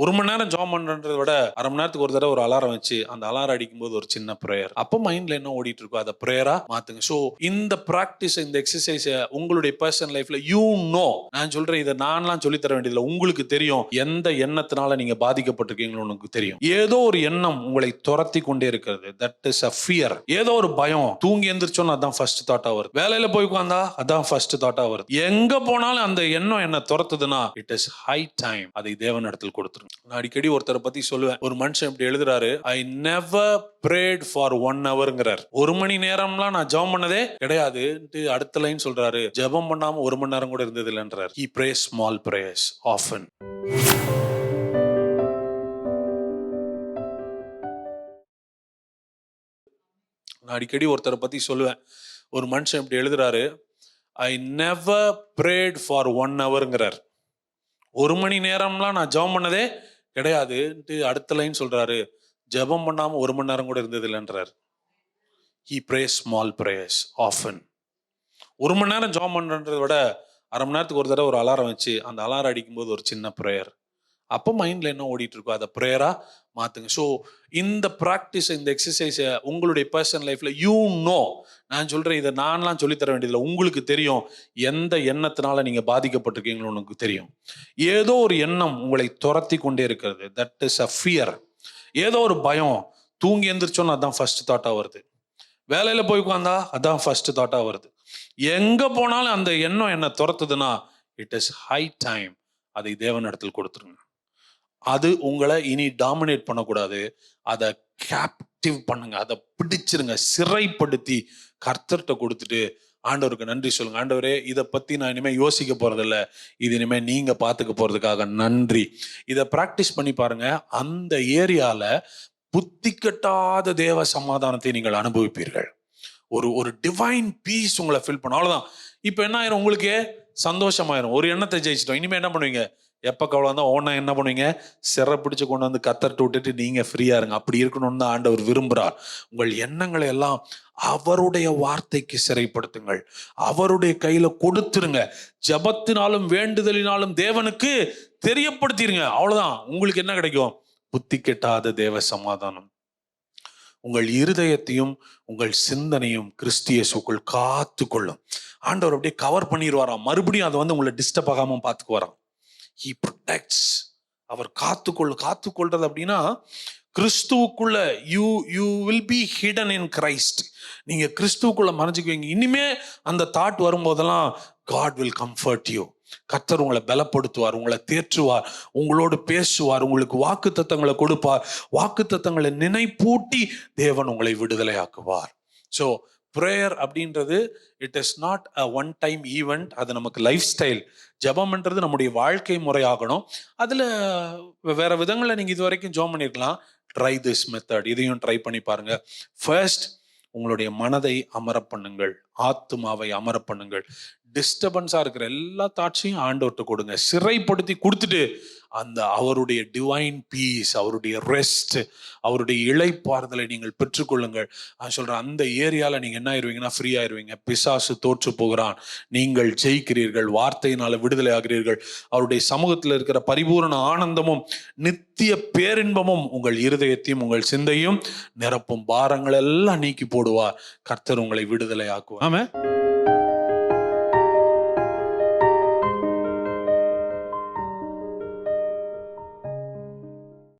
1 மணி நேரம் ஜாம் பண்றதை விட அரை மணி நேரத்துக்கு ஒரு தடவை ஒரு அலாரம் வச்சு அந்த அலாரம் அடிக்கும்போது ஒரு சின்ன ப்ரேயர், அப்போ மைண்ட்ல என்ன ஓடிட்டு இருக்கோ அதை ப்ரேயரா மாத்துங்க. ஸோ இந்த ப்ராக்டிஸ், இந்த எக்ஸசைஸ் உங்களுடைய பர்சனல் லைஃப்ல நான் சொல்றேன், இதை நான்லாம் சொல்லி தர வேண்டியதில்லை. உங்களுக்கு தெரியும் எந்த எண்ணத்தினால நீங்க பாதிக்கப்பட்டிருக்கீங்களோ. உங்களுக்கு தெரியும் ஏதோ ஒரு எண்ணம் உங்களை துரத்தி கொண்டே இருக்கிறது. That is a fear. ஏதோ ஒரு பயம். தூங்கி எந்திரிச்சோன்னு அதான் ஃபர்ஸ்ட் தாட்டா வருது. வேலையில போய் உட்கார்ந்தா அதான் ஃபர்ஸ்ட் தாட்டா வருது. எங்க போனாலும் அந்த எண்ணம் என்ன துரத்துதுன்னா இட் இஸ் ஹை டைம் அதை தேவன் இடத்தில் கொடுத்துருங்க. நான் அடிக்கடி ஒருத்தரை பத்தி சொல்லுவேன். ஒரு மனுஷன் இப்படி எழுதுறாரு, ஐ நெவர் prayed for 1 hourங்கிறார். 1 மணி நேரம்லாம் நான் ஜெபம் பண்ணதே கிடையாது. அடுத்த லைன் சொல்றாரு, ஜெபம் பண்ணாம 1 மணி நேரம் கூட இருந்தது இல்லைன்றார். He prays small prayers often. நான் அடிக்கடி ஒருத்தரை பத்தி சொல்லுவேன். ஒரு மனுஷன் இப்படி எழுதுறாரு, ஐ நெவர் prayed for 1 hourங்கிறார். 1 மணி நேரம்லாம் நான் ஜெபம் பண்ணதே கிடையாது. அடுத்த லைன் சொல்றாரு, ஜெபம் பண்ணாம 1 மணி நேரம் கூட இருந்தது இல்லைன்றார். He prays small prayers often. 1 மணி நேரம் ஜெபம் பண்றதை விட அரை மணி நேரத்துக்கு ஒரு தடவை ஒரு அலாரம் வச்சு அந்த அலாரம் அடிக்கும்போது ஒரு சின்ன ப்ரேயர், அப்போ மைண்ட்ல என்ன ஓடிட்டு இருக்கோ அதை ப்ரேயரா மாத்துங்க. ஸோ இந்த ப்ராக்டிஸ், இந்த எக்ஸசைஸ் உங்களுடைய பர்சனல் லைஃப்ல நான் சொல்றேன், இதை நான்லாம் சொல்லி தர வேண்டியதில்லை. உங்களுக்கு தெரியும் எந்த எண்ணத்தினால நீங்க பாதிக்கப்பட்டிருக்கீங்களோ. உங்களுக்கு தெரியும் ஏதோ ஒரு எண்ணம் உங்களை துரத்தி கொண்டே இருக்கிறது. That is a fear. ஏதோ ஒரு பயம். தூங்கி எந்திரிச்சோன்னு அதான் ஃபர்ஸ்ட் தாட்டா வருது. வேலையில போய் உட்கார்ந்தா அதான் ஃபர்ஸ்ட் தாட்டா வருது. எங்க போனாலும் அந்த எண்ணம் என்ன துரத்துதுன்னா இட் இஸ் ஹை டைம் அதை தேவன் இடத்தில் கொடுத்துருங்க. அது உங்களை இனி டாமினேட் பண்ணக்கூடாது. அதை கேப்டிவ் பண்ணுங்க, அதை பிடிச்சிருங்க, சிறைப்படுத்தி கர்த்தர்கிட்ட கொடுத்துட்டு ஆண்டவருக்கு நன்றி சொல்லுங்க. ஆண்டவரே, இதை பத்தி நான் இனிமே யோசிக்க போறதில்ல, இது இனிமே நீங்க பார்த்துக்க போறதுக்காக நன்றி. இதை பிராக்டிஸ் பண்ணி பாருங்க. அந்த ஏரியால புத்தி கட்டாத தேவ சமாதானத்தை நீங்கள் அனுபவிப்பீர்கள். ஒரு டிவைன் பீஸ் உங்களை ஃபில் பண்ண. அவ்வளவுதான். இப்ப என்ன ஆயிரும், உங்களுக்கு சந்தோஷமாயிரும். ஒரு எண்ணத்தை ஜெயிச்சிட்டோம். இனிமே என்ன பண்ணுவீங்க? எப்ப கவலை தான் ஓனா என்ன பண்ணுவீங்க? சிறை பிடிச்சு கொண்டு வந்து கத்தர்ட்டு விட்டுட்டு நீங்க ஃப்ரீயா இருங்க. அப்படி இருக்கணும்னு தான் ஆண்டவர் விரும்புறார். உங்கள் எண்ணங்களை எல்லாம் அவருடைய வார்த்தைக்கு சிறைப்படுத்துங்கள், அவருடைய கையில கொடுத்துருங்க. ஜபத்தினாலும் வேண்டுதலினாலும் தேவனுக்கு தெரியப்படுத்திருங்க. அவ்வளவுதான். உங்களுக்கு என்ன கிடைக்கும்? புத்தி கெட்டாத தேவ சமாதானம் உங்கள் இருதயத்தையும் உங்கள் சிந்தனையும் கிறிஸ்தியேசுக்குள் காத்து கொள்ளும். ஆண்டவர் அப்படியே கவர் பண்ணிடுவாராம். மறுபடியும் அதை உங்களை டிஸ்டர்ப் ஆகாம பார்த்துக்குவாராம். He protects. அவர் காத்துக்கொள்றது அப்படின்னா கிறிஸ்துவுக்குள்ள you will be hidden in Christ. நீங்க கிறிஸ்துவுக்குள்ள மறைஞ்சுக்குவீங்க. இனிமே அந்த தாட் வரும்போதெல்லாம் God will comfort you. கர்த்தர் உங்களை பலப்படுத்துவார், உங்களை தேற்றுவார், உங்களோடு பேசுவார், உங்களுக்கு வாக்கு தத்தங்களை கொடுப்பார். வாக்கு தத்தங்களை நினைப்பூட்டி தேவன் உங்களை விடுதலையாக்குவார். ஸோ ப்ரேயர் அப்படின்றது it is not a one time event. அது நமக்கு லைஃப் ஸ்டைல். ஜபம்ன்றது நம்முடைய வாழ்க்கை முறையாகணும். அதுல வேற விதங்களில் நீங்க இது வரைக்கும் ஜெபம் பண்ணிருக்கலாம். Try this method. இதையும் ட்ரை பண்ணி பாருங்க. ஃபர்ஸ்ட், உங்களுடைய மனதை அமர பண்ணுங்கள், ஆத்துமாவை அமர பண்ணுங்கள். டிஸ்டர்பன்ஸா இருக்கிற எல்லா தாட்ஸையும் ஆண்டவர்கிட்ட கொடுங்க. சிறைப்படுத்தி கொடுத்துட்டு அந்த அவருடைய டிவைன் பீஸ், அவருடைய ரெஸ்ட், அவருடைய இளைப்பாறுதலை நீங்கள் பெற்றுக்கொள்ளுங்கள். நான் சொல்றேன், அந்த ஏரியால நீங்க என்ன ஆயிருவீங்கன்னா ஃப்ரீ ஆயிருவீங்க. பிசாசு தோற்று போகிறான், நீங்கள் ஜெயிக்கிறீர்கள், வார்த்தையினால விடுதலை ஆகிறீர்கள். அவருடைய சமூகத்தில் இருக்கிற பரிபூரண ஆனந்தமும் நித்திய பேரின்பமும் உங்கள் இருதயத்தையும் உங்கள் சிந்தையும் நிரப்பும். பாரங்கள் எல்லாம் நீக்கி போடுவார். கர்த்தர் உங்களை விடுதலை ஆக்குவார். ஆமென்.